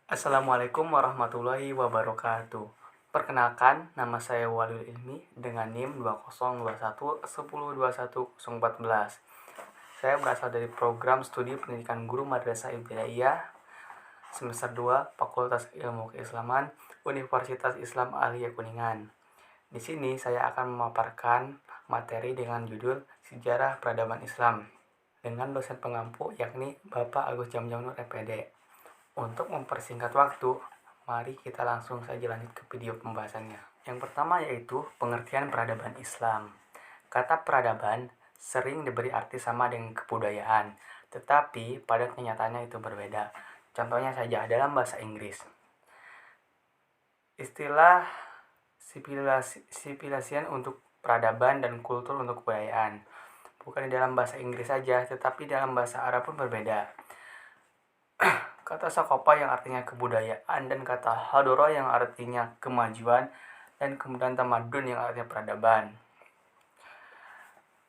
Assalamualaikum warahmatullahi wabarakatuh. Perkenalkan, nama saya Walil Ilmi dengan NIM 2021 Saya berasal dari program studi pendidikan guru Madrasah Ibtidaiyah semester 2 Fakultas Ilmu Keislaman Universitas Islam Aliyah Kuningan. Di sini saya akan memaparkan materi dengan judul Sejarah Peradaban Islam dengan dosen pengampu yakni Bapak Agus Jamjam Nur MPD. Untuk mempersingkat waktu, mari kita langsung saja lanjut ke video pembahasannya. Yang pertama yaitu pengertian peradaban Islam. Kata peradaban sering diberi arti sama dengan kebudayaan, tetapi pada kenyataannya itu berbeda. Contohnya saja dalam bahasa Inggris. Istilah civilization untuk peradaban dan kultur untuk kebudayaan. Bukan di dalam bahasa Inggris saja, tetapi dalam bahasa Arab pun berbeda. Kata sakopa yang artinya kebudayaan dan kata hadoro yang artinya kemajuan dan kemudian tamadun yang artinya peradaban.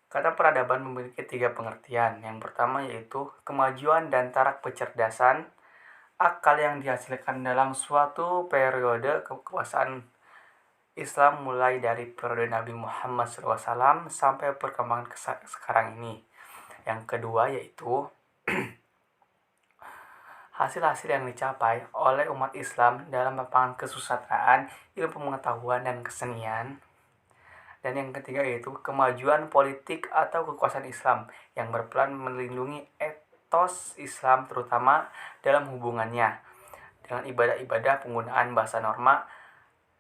Kata peradaban memiliki 3 pengertian. Yang pertama yaitu kemajuan dan tarak kecerdasan akal yang dihasilkan dalam suatu periode kekuasaan Islam mulai dari periode Nabi Muhammad SAW sampai perkembangan sekarang ini. Yang kedua yaitu hasil-hasil yang dicapai oleh umat Islam dalam lapangan kesusastraan, ilmu pengetahuan, dan kesenian. Dan yang ketiga yaitu kemajuan politik atau kekuasaan Islam yang berperan melindungi etos Islam terutama dalam hubungannya dengan ibadah-ibadah penggunaan bahasa norma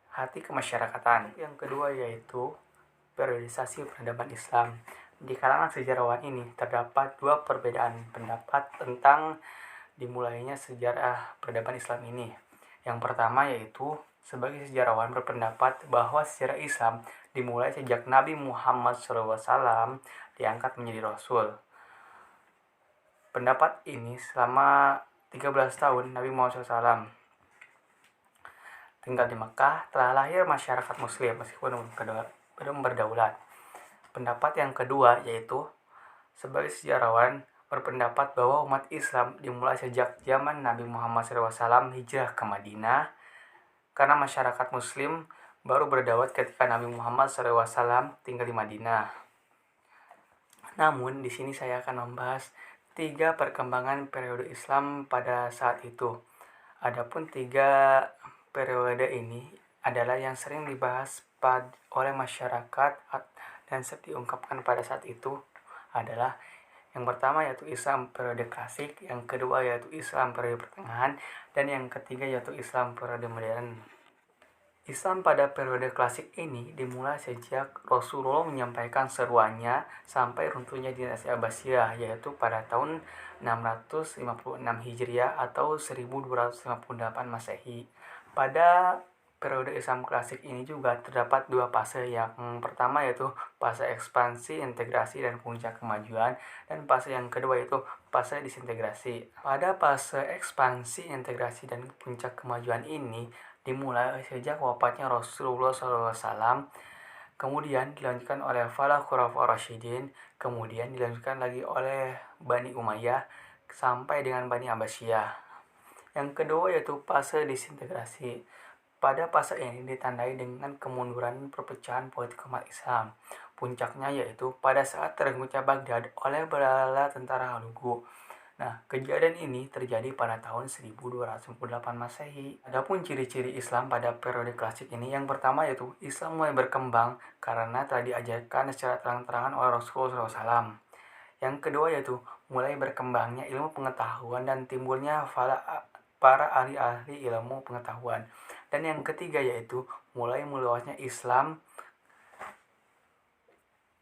hati kemasyarakatan. Yang kedua yaitu periodisasi peradaban Islam. Di kalangan sejarawan ini terdapat 2 perbedaan pendapat tentang dimulainya sejarah peradaban Islam ini. Yang pertama yaitu sebagai sejarawan berpendapat bahwa sejarah Islam dimulai sejak Nabi Muhammad SAW diangkat menjadi Rasul. Pendapat ini selama 13 tahun Nabi Muhammad SAW tinggal di Mekah telah lahir masyarakat muslim meskipun belum berdaulat. Pendapat yang kedua yaitu sebagai sejarawan berpendapat bahwa umat Islam dimulai sejak zaman Nabi Muhammad SAW hijrah ke Madinah karena masyarakat muslim baru berdaulat ketika Nabi Muhammad SAW tinggal di Madinah. Namun di sini saya akan membahas 3 perkembangan periode Islam pada saat itu. Adapun 3 periode ini adalah yang sering dibahas oleh masyarakat dan diungkapkan pada saat itu adalah yang pertama yaitu Islam periode klasik, yang kedua yaitu Islam periode pertengahan, dan yang ketiga yaitu Islam periode modern. Islam pada periode klasik ini dimulai sejak Rasulullah menyampaikan seruannya sampai runtuhnya dinasti Abbasiyah yaitu pada tahun 656 Hijriah atau 1258 Masehi. Pada periode Islam klasik ini juga terdapat 2 fase. Yang pertama yaitu fase ekspansi, integrasi, dan puncak kemajuan, dan fase yang kedua yaitu fase disintegrasi. Pada fase ekspansi, integrasi, dan puncak kemajuan ini dimulai sejak wafatnya Rasulullah SAW, kemudian dilanjutkan oleh Fala Khulafaur Rasyidin, kemudian dilanjutkan lagi oleh Bani Umayyah sampai dengan Bani Abbasiyah. Yang kedua yaitu fase disintegrasi. Pada fase ini ditandai dengan kemunduran perpecahan politik umat Islam. Puncaknya yaitu pada saat terenggunya Baghdad oleh bala tentara Hulugu. Nah, kejadian ini terjadi pada tahun 1298 Masehi. Adapun ciri-ciri Islam pada periode klasik ini, yang pertama yaitu Islam mulai berkembang karena telah diajarkan secara terang-terangan oleh Rasulullah SAW. Yang kedua yaitu mulai berkembangnya ilmu pengetahuan dan timbulnya para ahli-ahli ilmu pengetahuan. Dan yang ketiga yaitu mulai meluasnya Islam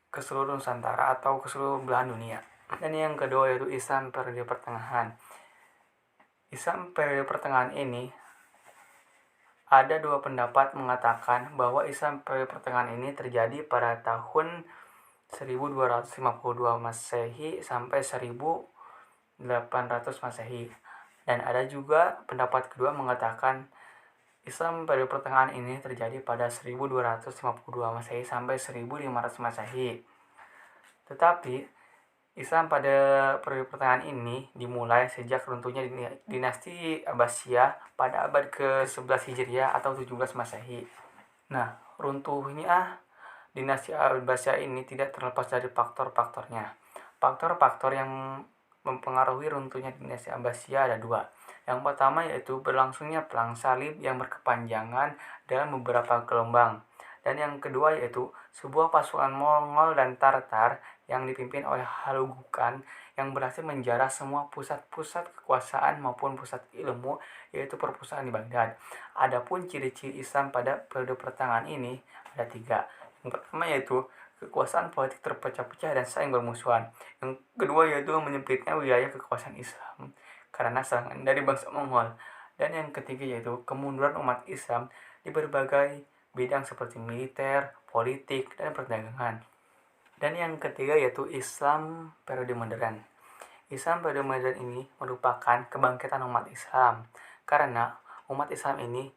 ke seluruh Nusantara atau ke seluruh belahan dunia. Dan yang kedua yaitu Islam periode pertengahan. Islam periode pertengahan ini ada 2 pendapat mengatakan bahwa Islam periode pertengahan ini terjadi pada tahun 1252 Masehi sampai 1800 Masehi. Dan ada juga pendapat kedua mengatakan Islam periode pertengahan ini terjadi pada 1252 Masehi sampai 1500 Masehi. Tetapi Islam pada periode pertengahan ini dimulai sejak runtuhnya dinasti Abbasiyah pada abad ke-11 Hijriah atau 17 Masehi. Nah, runtuhnya dinasti Abbasiyah ini tidak terlepas dari faktor-faktornya. Faktor-faktor yang mempengaruhi runtuhnya dinasti Abbasiyah ada dua. Yang pertama yaitu berlangsungnya perang salib yang berkepanjangan dalam beberapa gelombang. Dan yang kedua yaitu sebuah pasukan Mongol dan Tartar yang dipimpin oleh Hulagu yang berhasil menjarah semua pusat-pusat kekuasaan maupun pusat ilmu, yaitu perpustakaan di Baghdad. Adapun ciri-ciri Islam pada periode pertengahan ini ada tiga. Yang pertama yaitu kekuasaan politik terpecah-pecah dan saling bermusuhan. Yang kedua yaitu menyempitnya wilayah kekuasaan Islam karena serangan dari bangsa Mongol. Dan yang ketiga yaitu kemunduran umat Islam di berbagai bidang seperti militer, politik, dan perdagangan. Dan yang ketiga yaitu Islam periode modern. Islam periode modern ini merupakan kebangkitan umat Islam karena umat Islam ini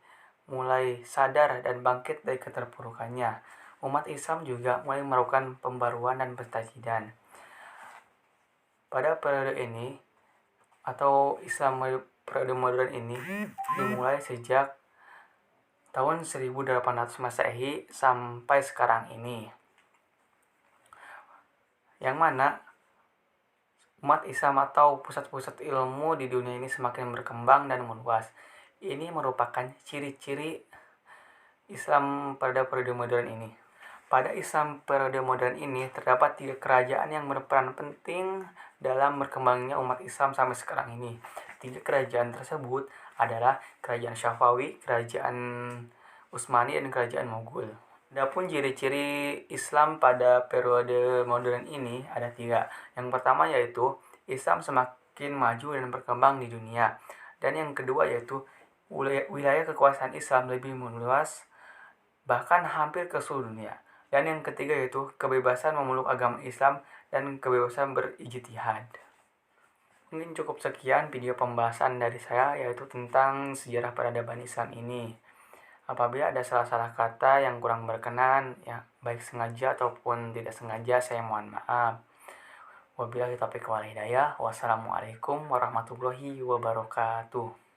mulai sadar dan bangkit dari keterpurukannya. Umat Islam juga mulai melakukan pembaruan dan pentajdidan. Pada periode ini atau Islam periode modern ini dimulai sejak tahun 1800 Masehi sampai sekarang ini. Yang mana umat Islam atau pusat-pusat ilmu di dunia ini semakin berkembang dan meluas. Ini merupakan ciri-ciri Islam pada periode modern ini. Pada Islam periode modern ini terdapat 3 kerajaan yang berperan penting dalam berkembangnya umat Islam sampai sekarang ini. 3 kerajaan tersebut adalah kerajaan Syafawi, kerajaan Utsmani, dan kerajaan Mogul. Adapun ciri-ciri Islam pada periode modern ini ada 3. Yang pertama yaitu Islam semakin maju dan berkembang di dunia. Dan yang kedua yaitu wilayah kekuasaan Islam lebih meluas bahkan hampir ke seluruh dunia. Dan yang ketiga yaitu kebebasan memeluk agama Islam dan kebebasan berijtihad. Mungkin cukup sekian video pembahasan dari saya yaitu tentang sejarah peradaban Islam ini. Apabila ada salah-salah kata yang kurang berkenan, ya baik sengaja ataupun tidak sengaja, saya mohon maaf. Wabillahi taufiq wal hidayah. Wassalamualaikum warahmatullahi wabarakatuh.